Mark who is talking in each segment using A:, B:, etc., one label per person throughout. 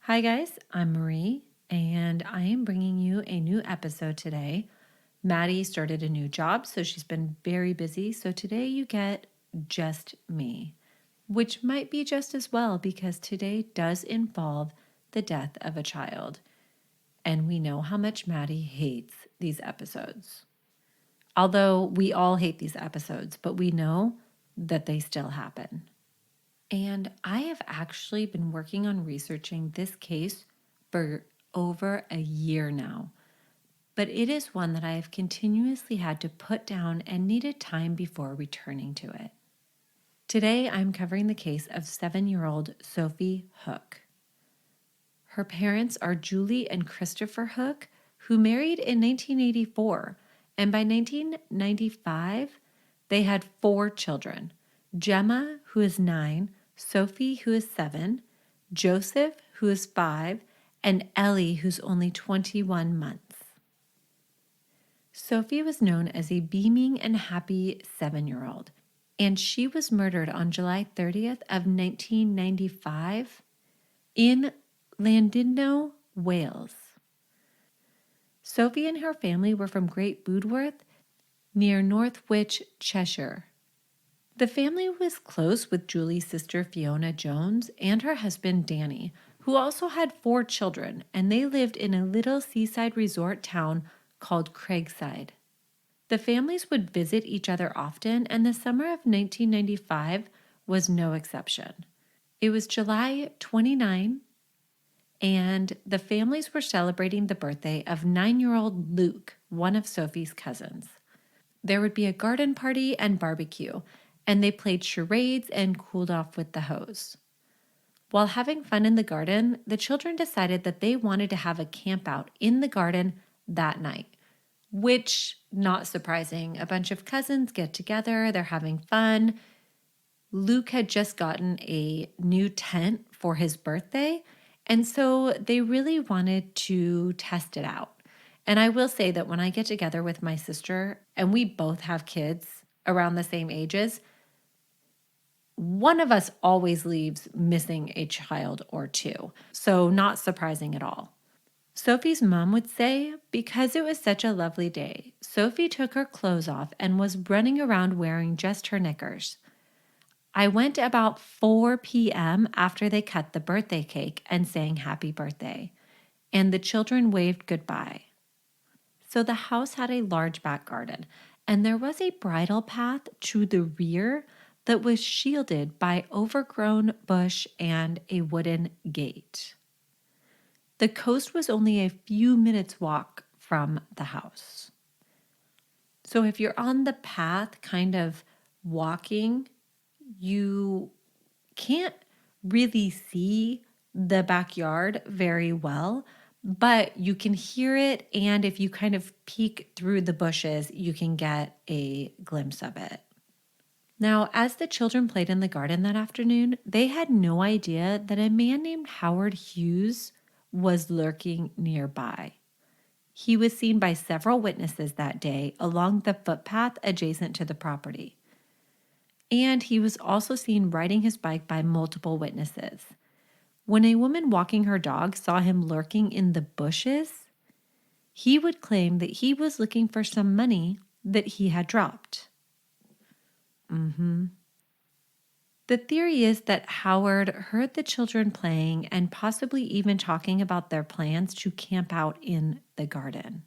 A: Hi, guys. I'm Marie, and I am bringing you a new episode today. Maddie started a new job, so she's been very busy. So today you get just me, which might be just as well because today does involve the death of a child. And we know how much Maddie hates these episodes. Although we all hate these episodes, but we know that they still happen. And I have actually been working on researching this case for over a year now. But it is one that I have continuously had to put down and needed time before returning to it. Today, I'm covering the case of 7-year-old Sophie Hook. Her parents are Julie and Christopher Hook, who married in 1984. And by 1995, they had 4 children: Gemma, who is 9, Sophie, who is 7, Joseph, who is 5, and Ellie, who's only 21 months. Sophie was known as a beaming and happy 7-year-old, and she was murdered on July 30th of 1995 in Llandudno, Wales. Sophie and her family were from Great Budworth, near Northwich, Cheshire. The family was close with Julie's sister Fiona Jones and her husband Danny, who also had 4 children, and they lived in a little seaside resort town called Craigside. The families would visit each other often, and the summer of 1995 was no exception. It was July 29, and the families were celebrating the birthday of 9-year-old Luke, one of Sophie's cousins. There would be a garden party and barbecue, and they played charades and cooled off with the hose. While having fun in the garden, the children decided that they wanted to have a camp out in the garden that night, which, not surprising, a bunch of cousins get together, they're having fun. Luke had just gotten a new tent for his birthday, and so they really wanted to test it out. And I will say that when I get together with my sister, and we both have kids around the same ages, one of us always leaves missing a child or two. So not surprising at all. Sophie's mom would say, because it was such a lovely day, Sophie took her clothes off and was running around wearing just her knickers. I went about 4 p.m. after they cut the birthday cake and sang happy birthday, and the children waved goodbye. So the house had a large back garden, and there was a bridle path to the rear that was shielded by overgrown bush and a wooden gate. The coast was only a few minutes' walk from the house. So if you're on the path kind of walking, you can't really see the backyard very well, but you can hear it, and if you kind of peek through the bushes, you can get a glimpse of it. Now, as the children played in the garden that afternoon, they had no idea that a man named Howard Hughes was lurking nearby. He was seen by several witnesses that day along the footpath adjacent to the property. And he was also seen riding his bike by multiple witnesses. When a woman walking her dog saw him lurking in the bushes, he would claim that he was looking for some money that he had dropped. The theory is that Howard heard the children playing and possibly even talking about their plans to camp out in the garden.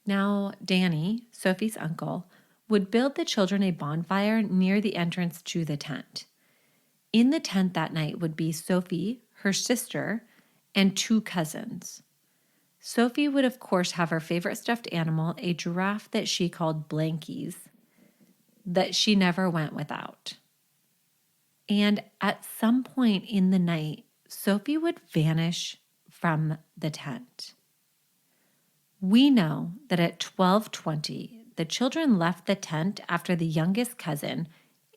A: Now, Danny, Sophie's uncle, would build the children a bonfire near the entrance to the tent. In the tent that night would be Sophie, her sister, and 2 cousins. Sophie would, of course, have her favorite stuffed animal, a giraffe that she called Blankies, that she never went without. And at some point in the night, Sophie would vanish from the tent. We know that at 12:20, the children left the tent after the youngest cousin,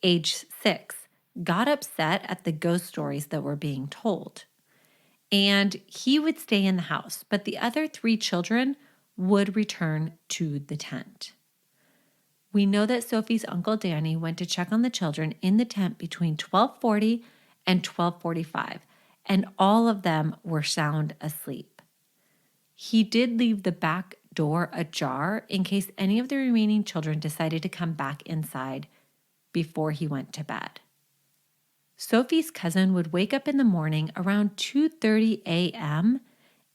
A: age 6, got upset at the ghost stories that were being told. And he would stay in the house, but the other 3 children would return to the tent. We know that Sophie's uncle Danny went to check on the children in the tent between 12:40 and 12:45, and all of them were sound asleep. He did leave the back door ajar in case any of the remaining children decided to come back inside before he went to bed. Sophie's cousin would wake up in the morning around 2:30 a.m.,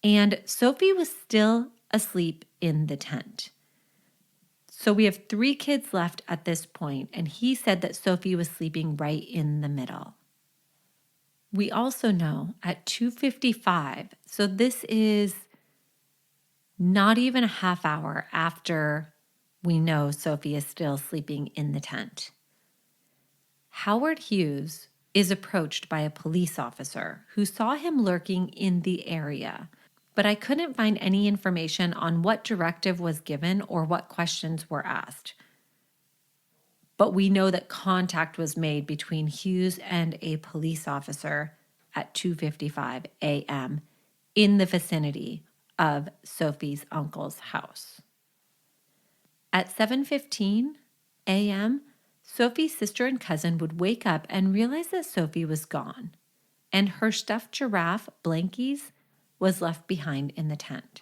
A: and Sophie was still asleep in the tent. So we have 3 kids left at this point, and he said that Sophie was sleeping right in the middle. We also know at 2:55, so this is not even a half hour after we know Sophie is still sleeping in the tent, Howard Hughes is approached by a police officer who saw him lurking in the area, but I couldn't find any information on what directive was given or what questions were asked. But we know that contact was made between Hughes and a police officer at 2:55 a.m. in the vicinity of Sophie's uncle's house. At 7:15 a.m., Sophie's sister and cousin would wake up and realize that Sophie was gone, and her stuffed giraffe, Blankies, was left behind in the tent.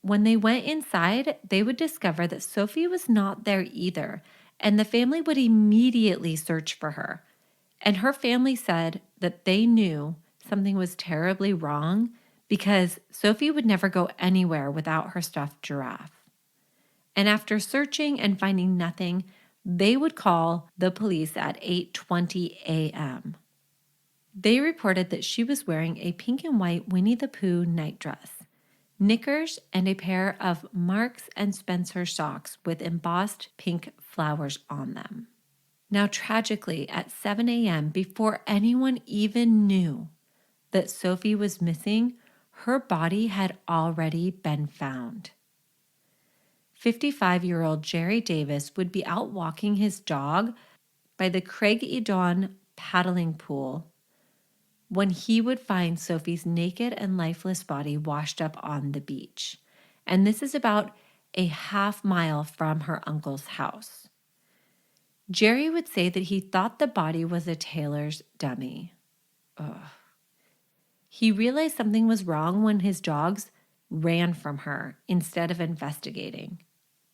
A: When they went inside, they would discover that Sophie was not there either, and the family would immediately search for her. And her family said that they knew something was terribly wrong because Sophie would never go anywhere without her stuffed giraffe. And after searching and finding nothing, they would call the police at 8:20 a.m. They reported that she was wearing a pink and white Winnie the Pooh nightdress, knickers, and a pair of Marks and Spencer socks with embossed pink flowers on them. Now, tragically, at 7 a.m., before anyone even knew that Sophie was missing, her body had already been found. 55-year-old Jerry Davis would be out walking his dog by the Craig Edon paddling pool when he would find Sophie's naked and lifeless body washed up on the beach. And this is about a half mile from her uncle's house. Jerry would say that he thought the body was a tailor's dummy. Ugh. He realized something was wrong when his dogs ran from her instead of investigating.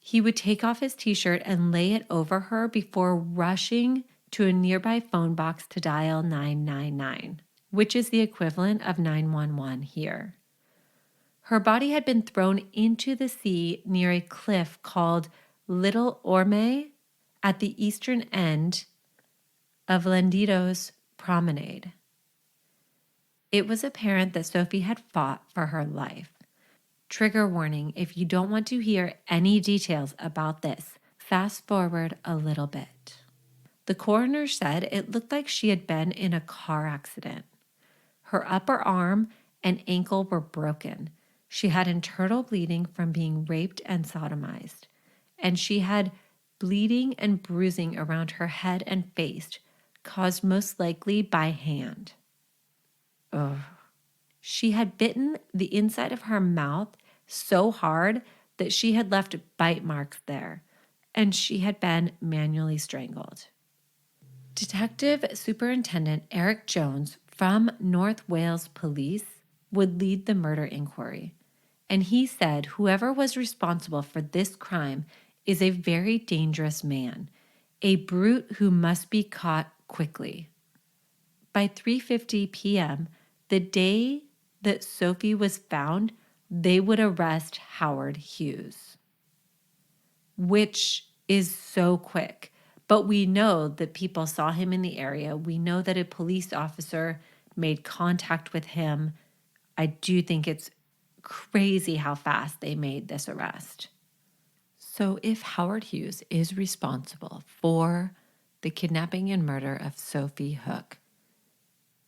A: He would take off his t-shirt and lay it over her before rushing to a nearby phone box to dial 999, which is the equivalent of 911 here. Her body had been thrown into the sea near a cliff called Little Orme at the eastern end of Landidos Promenade. It was apparent that Sophie had fought for her life. Trigger warning, if you don't want to hear any details about this, fast forward a little bit. The coroner said it looked like she had been in a car accident. Her upper arm and ankle were broken. She had internal bleeding from being raped and sodomized, and she had bleeding and bruising around her head and face, caused most likely by hand. Ugh. She had bitten the inside of her mouth so hard that she had left bite marks there, and she had been manually strangled. Detective Superintendent Eric Jones from North Wales Police would lead the murder inquiry, and he said whoever was responsible for this crime is a very dangerous man, a brute who must be caught quickly. By 3:50 p.m., the day that Sophie was found, they would arrest Howard Hughes, which is so quick. But we know that people saw him in the area. We know that a police officer made contact with him. I do think it's crazy how fast they made this arrest. So if Howard Hughes is responsible for the kidnapping and murder of Sophie Hook,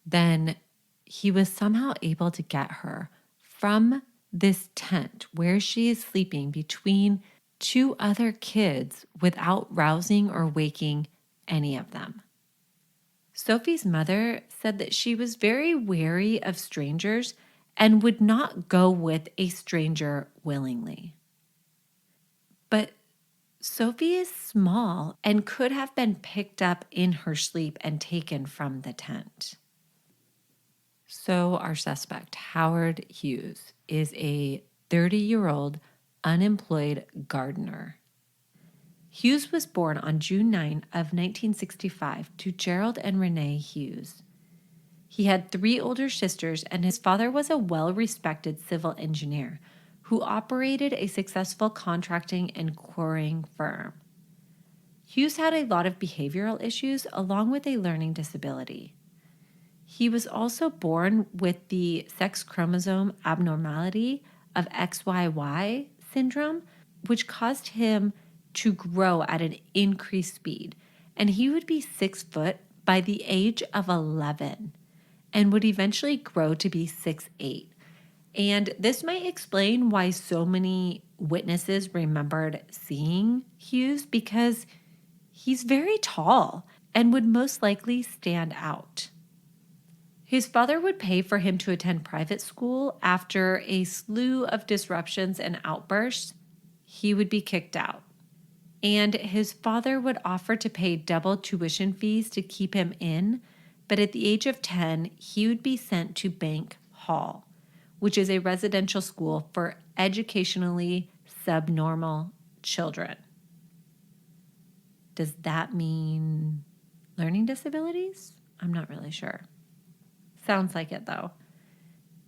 A: then he was somehow able to get her from this tent where she is sleeping between 2 other kids without rousing or waking any of them. Sophie's mother said that she was very wary of strangers and would not go with a stranger willingly. But Sophie is small and could have been picked up in her sleep and taken from the tent. So, our suspect, Howard Hughes, is a 30-year-old unemployed gardener. Hughes was born on June 9 of 1965 to Gerald and Renee Hughes. He had 3 older sisters, and his father was a well-respected civil engineer who operated a successful contracting and quarrying firm. Hughes had a lot of behavioral issues along with a learning disability. He was also born with the sex chromosome abnormality of XYY syndrome, which caused him to grow at an increased speed, and he would be 6 foot by the age of 11 and would eventually grow to be 6'8". And this might explain why so many witnesses remembered seeing Hughes, because he's very tall and would most likely stand out. His father would pay for him to attend private school. After a slew of disruptions and outbursts, he would be kicked out. And his father would offer to pay double tuition fees to keep him in, but at the age of 10, he would be sent to Bank Hall, which is a residential school for educationally subnormal children. Does that mean learning disabilities? I'm not really sure. Sounds like it, though.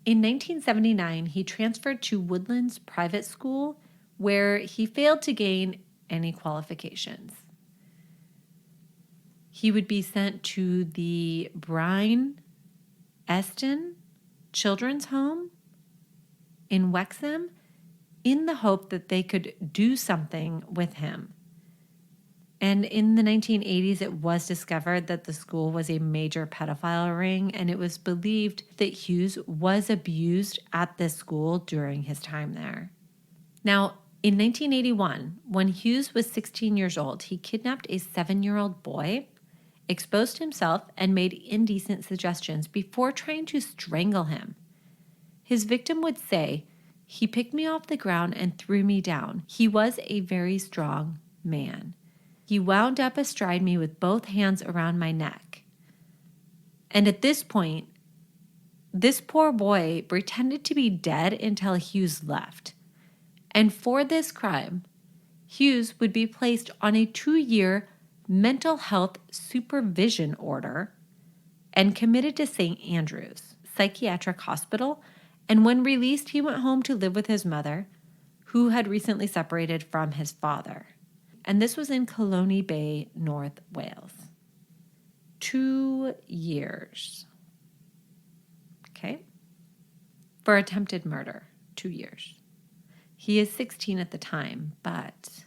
A: In 1979, he transferred to Woodlands Private School, where he failed to gain any qualifications. He would be sent to the Brine Eston Children's Home in Wexham in the hope that they could do something with him. And in the 1980s, it was discovered that the school was a major pedophile ring, and it was believed that Hughes was abused at this school during his time there. Now, in 1981, when Hughes was 16 years old, he kidnapped a 7-year-old boy, exposed himself, and made indecent suggestions before trying to strangle him. His victim would say, "He picked me off the ground and threw me down. He was a very strong man. He wound up astride me with both hands around my neck." And at this point, this poor boy pretended to be dead until Hughes left. And for this crime, Hughes would be placed on a 2-year mental health supervision order and committed to St. Andrew's Psychiatric Hospital. And when released, he went home to live with his mother, who had recently separated from his father. And this was in Colony Bay, North Wales. 2 years. Okay? For attempted murder, 2 years. He is 16 at the time, but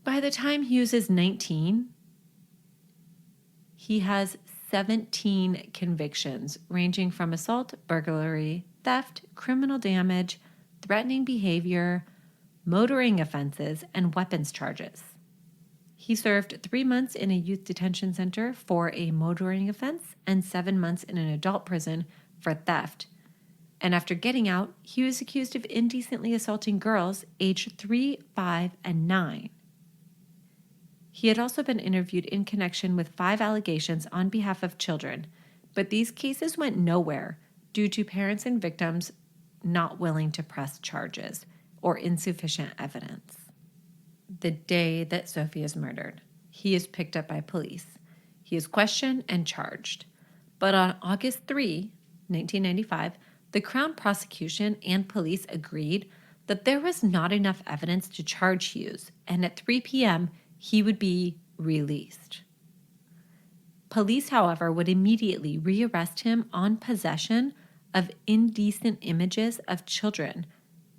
A: by the time Hughes is 19, he has 17 convictions ranging from assault, burglary, theft, criminal damage, threatening behavior, motoring offenses, and weapons charges. He served 3 months in a youth detention center for a motoring offense and 7 months in an adult prison for theft. And after getting out, he was accused of indecently assaulting girls aged 3, 5, and 9. He had also been interviewed in connection with 5 allegations on behalf of children, but these cases went nowhere due to parents and victims not willing to press charges or insufficient evidence. The day that Sophie is murdered, he is picked up by police. He is questioned and charged. But on August 3, 1995, the Crown prosecution and police agreed that there was not enough evidence to charge Hughes, and at 3 p.m., he would be released. Police, however, would immediately rearrest him on possession of indecent images of children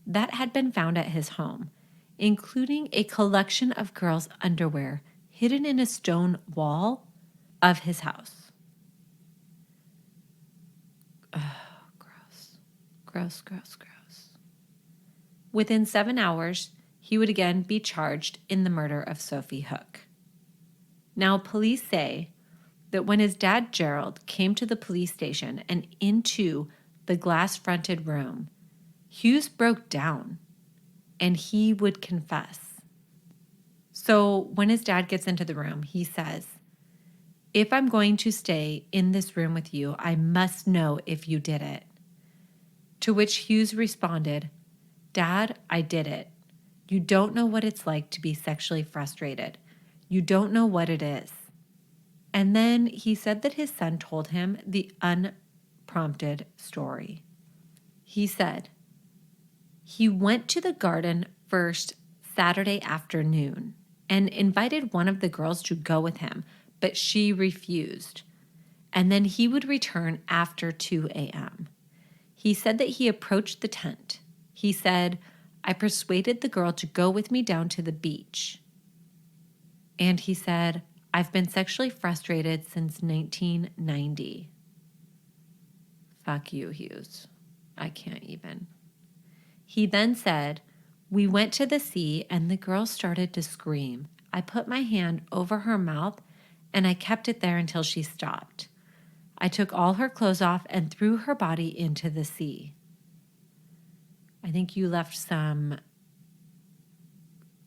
A: that had been found at his home, including a collection of girls' underwear hidden in a stone wall of his house. Oh, gross. Gross, gross, gross. Within 7 hours, he would again be charged in the murder of Sophie Hook. Now, police say that when his dad, Gerald, came to the police station and into the glass-fronted room, Hughes broke down and he would confess. So when his dad gets into the room, he says, If I'm going to stay in this room with you, I must know if you did it. To which Hughes responded, Dad, I did it. You don't know what it's like to be sexually frustrated. You don't know what it is. And then he said that his son told him the unprompted story. He said, he went to the garden first Saturday afternoon and invited one of the girls to go with him, but she refused. And then he would return after 2 a.m. He said that he approached the tent. He said, I persuaded the girl to go with me down to the beach. And he said, I've been sexually frustrated since 1990. Fuck you, Hughes. I can't even. He then said, we went to the sea and the girl started to scream. I put my hand over her mouth and I kept it there until she stopped. I took all her clothes off and threw her body into the sea. I think you left some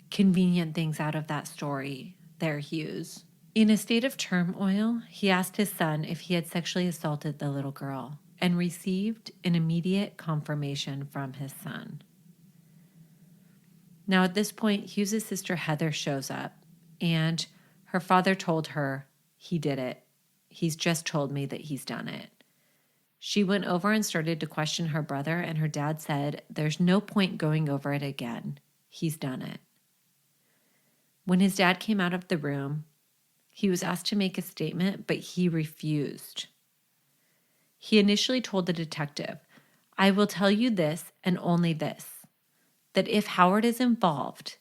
A: convenient things out of that story there, Hughes. In a state of turmoil, he asked his son if he had sexually assaulted the little girl and received an immediate confirmation from his son. Now, at this point, Hughes' sister Heather shows up, and her father told her, he did it. He's just told me that he's done it. She went over and started to question her brother, and her dad said, there's no point going over it again. He's done it. When his dad came out of the room, he was asked to make a statement, but he refused. He initially told the detective, I will tell you this and only this, that if Howard is involved,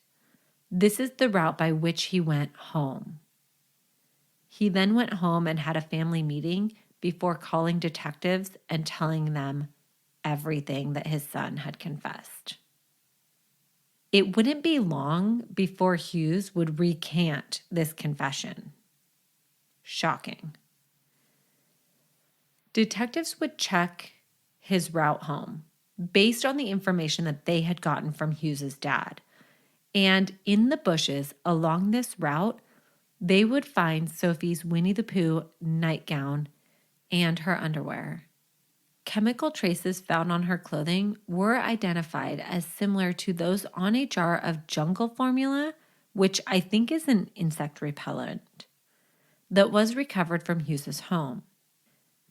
A: this is the route by which he went home. He then went home and had a family meeting before calling detectives and telling them everything that his son had confessed. It wouldn't be long before Hughes would recant this confession. Shocking. Detectives would check his route home based on the information that they had gotten from Hughes's dad. And in the bushes along this route, they would find Sophie's Winnie the Pooh nightgown and her underwear. Chemical traces found on her clothing were identified as similar to those on a jar of jungle formula, which I think is an insect repellent, that was recovered from Hughes's home.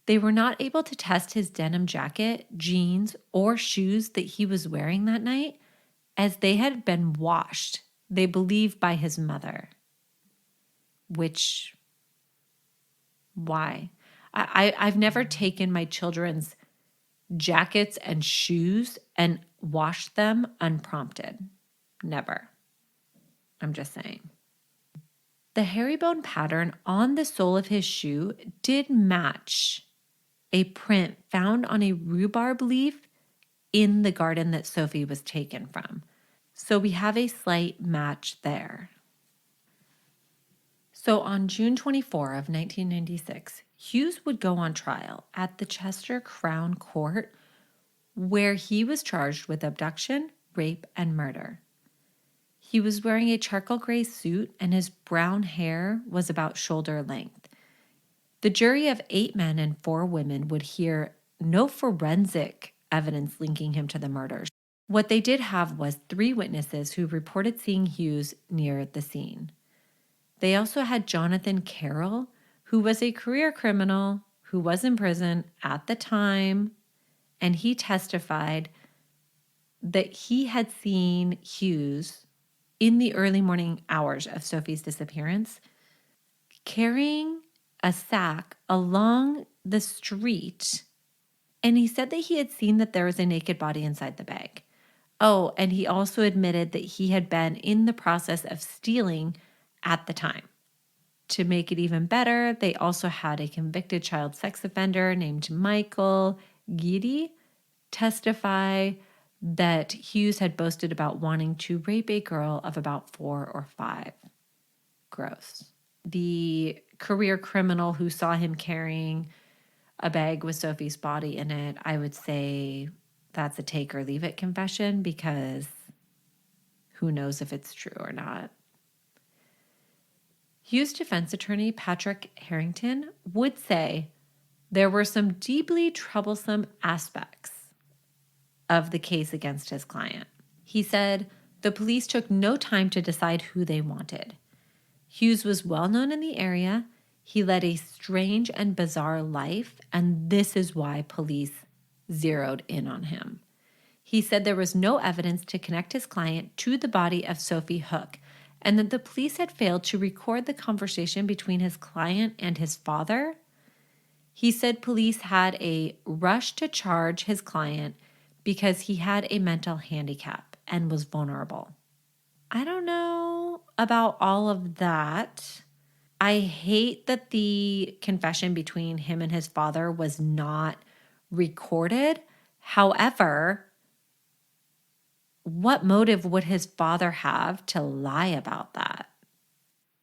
A: They were not able to test his denim jacket, jeans, or shoes that he was wearing that night, as they had been washed, they believe, by his mother. Which, why? I've never taken my children's jackets and shoes and washed them unprompted. Never. I'm just saying. The herringbone pattern on the sole of his shoe did match a print found on a rhubarb leaf in the garden that Sophie was taken from. So we have a slight match there. So on June 24 of 1996, Hughes would go on trial at the Chester Crown Court, where he was charged with abduction, rape, and murder. He was wearing a charcoal gray suit and his brown hair was about shoulder length. The jury of 8 men and 4 women would hear no forensic evidence linking him to the murders. What they did have was 3 witnesses who reported seeing Hughes near the scene. They also had Jonathan Carroll, who was a career criminal who was in prison at the time, and he testified that he had seen Hughes in the early morning hours of Sophie's disappearance carrying a sack along the street, and he said that he had seen that there was a naked body inside the bag. Oh, and he also admitted that he had been in the process of stealing at the time. To make it even better, they also had a convicted child sex offender named Michael Guidi testify that Hughes had boasted about wanting to rape a girl of about 4 or 5. Gross. The career criminal who saw him carrying a bag with Sophie's body in it, I would say that's a take or leave it confession, because who knows if it's true or not. Hughes' defense attorney, Patrick Harrington, would say there were some deeply troublesome aspects of the case against his client. He said the police took no time to decide who they wanted. Hughes was well known in the area. He led a strange and bizarre life, and this is why police zeroed in on him. He said there was no evidence to connect his client to the body of Sophie Hook, and that the police had failed to record the conversation between his client and his father. He said police had a rush to charge his client because he had a mental handicap and was vulnerable. I don't know about all of that. I hate that the confession between him and his father was not recorded. However, what motive would his father have to lie about that?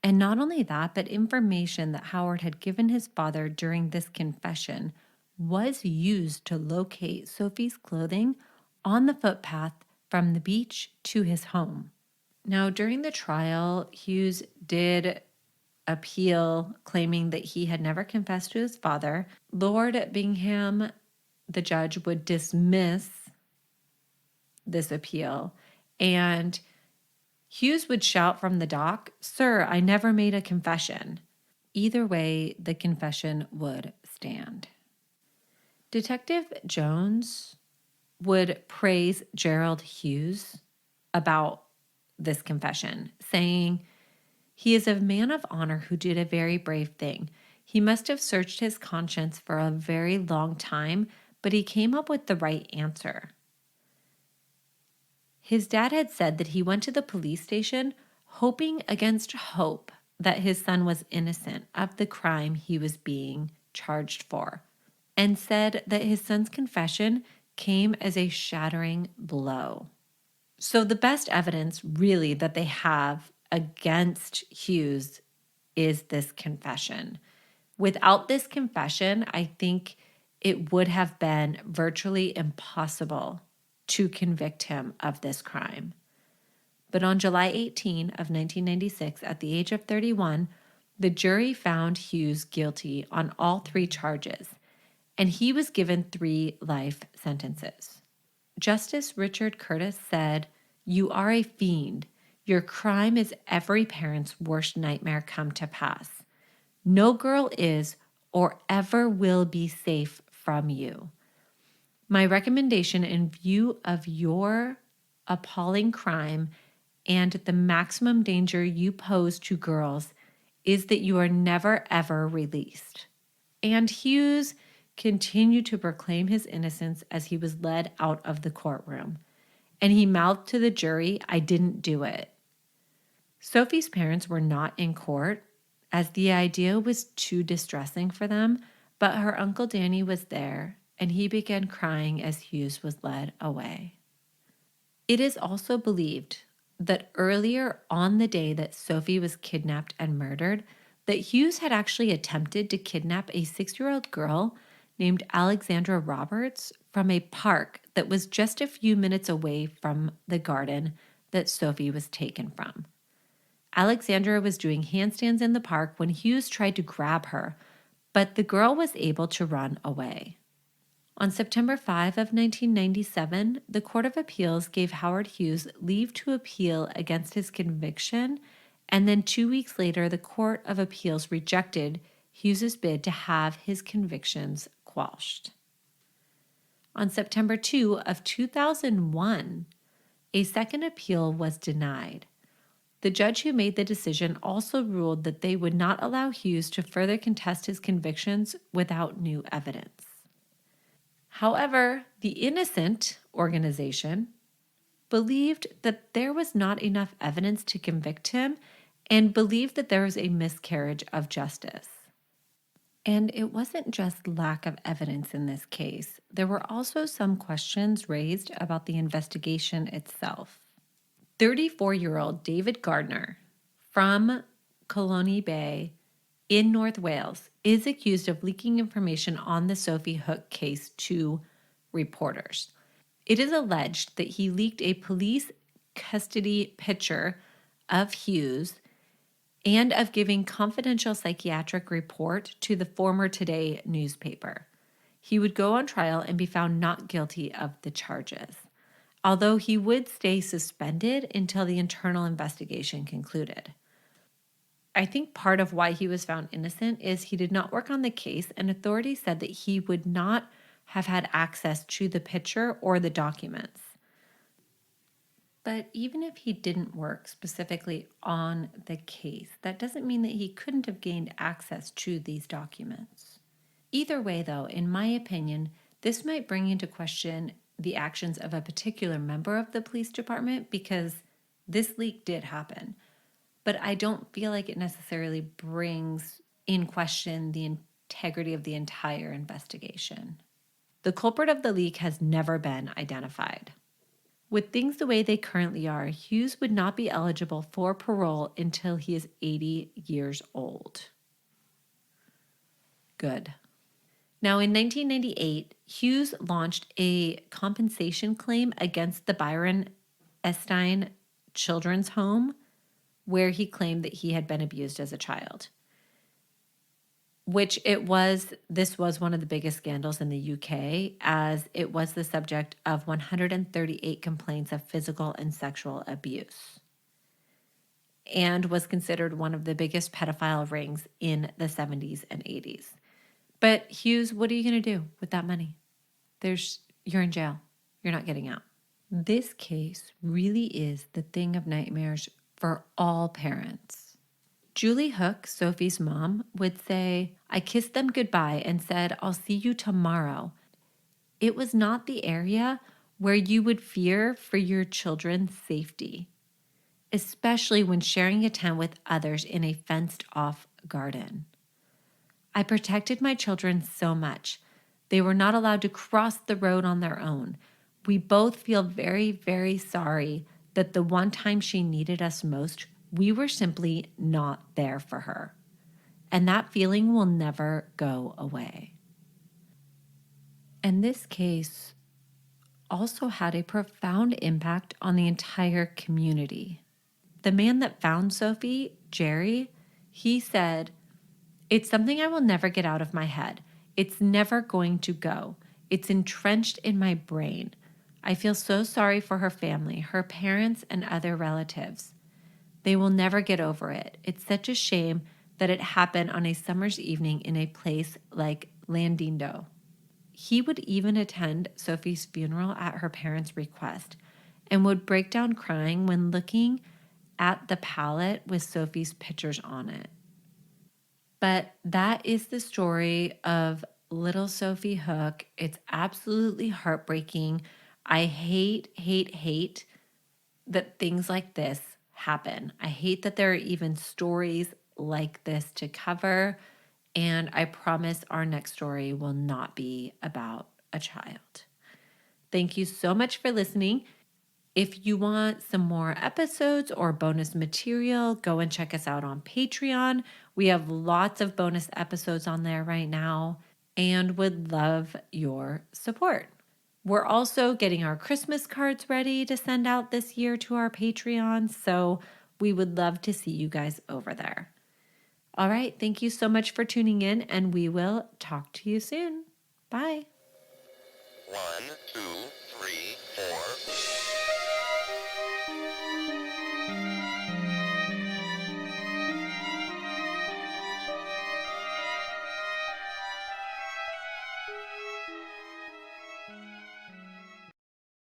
A: And not only that, but information that Howard had given his father during this confession was used to locate Sophie's clothing on the footpath from the beach to his home. Now, during the trial, Hughes did appeal, claiming that he had never confessed to his father. Lord Bingham, the judge, would dismiss this appeal, and Hughes would shout from the dock, "Sir, I never made a confession." Either way, the confession would stand. Detective Jones would praise Gerald Hughes about this confession, saying, "He is a man of honor who did a very brave thing. He must have searched his conscience for a very long time, but he came up with the right answer." His dad had said that he went to the police station hoping against hope that his son was innocent of the crime he was being charged for, and said that his son's confession came as a shattering blow. So the best evidence really that they have against Hughes is this confession. Without this confession, I think it would have been virtually impossible to convict him of this crime. But on July 18 of 1996, at the age of 31, the jury found Hughes guilty on all 3 charges, and he was given 3 life sentences. Justice Richard Curtis said, "You are a fiend. Your crime is every parent's worst nightmare come to pass. No girl is or ever will be safe from you. My recommendation in view of your appalling crime and the maximum danger you pose to girls is that you are never ever released." And Hughes continued to proclaim his innocence as he was led out of the courtroom. And he mouthed to the jury, "I didn't do it." Sophie's parents were not in court, as the idea was too distressing for them, but her Uncle Danny was there, and he began crying as Hughes was led away. It is also believed that earlier on the day that Sophie was kidnapped and murdered, that Hughes had actually attempted to kidnap a 6-year-old girl named Alexandra Roberts from a park that was just a few minutes away from the garden that Sophie was taken from. Alexandra was doing handstands in the park when Hughes tried to grab her, but the girl was able to run away. On September 5 of 1997, the Court of Appeals gave Howard Hughes leave to appeal against his conviction, and then 2 weeks later, the Court of Appeals rejected Hughes's bid to have his convictions quashed. On September 2 of 2001, a second appeal was denied. The judge who made the decision also ruled that they would not allow Hughes to further contest his convictions without new evidence. However, the Innocent organization believed that there was not enough evidence to convict him and believed that there was a miscarriage of justice. And it wasn't just lack of evidence in this case. There were also some questions raised about the investigation itself. 34-year-old David Gardner from Colony Bay in North Wales is accused of leaking information on the Sophie Hook case to reporters. It is alleged that he leaked a police custody picture of Hughes and of giving confidential psychiatric report to the former Today newspaper. He would go on trial and be found not guilty of the charges, although he would stay suspended until the internal investigation concluded. I think part of why he was found innocent is he did not work on the case, and authorities said that he would not have had access to the picture or the documents. But even if he didn't work specifically on the case, that doesn't mean that he couldn't have gained access to these documents. Either way, though, in my opinion, this might bring into question the actions of a particular member of the police department because this leak did happen. But I don't feel like it necessarily brings in question the integrity of the entire investigation. The culprit of the leak has never been identified. With things the way they currently are, Hughes would not be eligible for parole until he is 80 years old. Good. Now, in 1998, Hughes launched a compensation claim against the Byron Estein Children's Home, where he claimed that he had been abused as a child. This was one of the biggest scandals in the UK, as it was the subject of 138 complaints of physical and sexual abuse, and was considered one of the biggest pedophile rings in the 70s and 80s. But Hughes, what are you going to do with that money? You're in jail. You're not getting out. This case really is the thing of nightmares for all parents. Julie Hook, Sophie's mom, would say, "I kissed them goodbye and said, 'I'll see you tomorrow.' It was not the area where you would fear for your children's safety, especially when sharing a tent with others in a fenced-off garden. I protected my children so much. They were not allowed to cross the road on their own. We both feel very, very sorry that the one time she needed us most, we were simply not there for her. And that feeling will never go away." And this case also had a profound impact on the entire community. The man that found Sophie, Jerry, he said, "It's something I will never get out of my head. It's never going to go. It's entrenched in my brain. I feel so sorry for her family, her parents, and other relatives. They will never get over it. It's such a shame that it happened on a summer's evening in a place like Landindo." He would even attend Sophie's funeral at her parents' request and would break down crying when looking at the pallet with Sophie's pictures on it. But that is the story of little Sophie Hook. It's absolutely heartbreaking. I hate that things like this happen. I hate that there are even stories like this to cover. And I promise our next story will not be about a child. Thank you so much for listening. If you want some more episodes or bonus material, go and check us out on Patreon. We have lots of bonus episodes on there right now and would love your support. We're also getting our Christmas cards ready to send out this year to our Patreon, so we would love to see you guys over there. All right, thank you so much for tuning in, and we will talk to you soon. Bye.
B: 1, 2,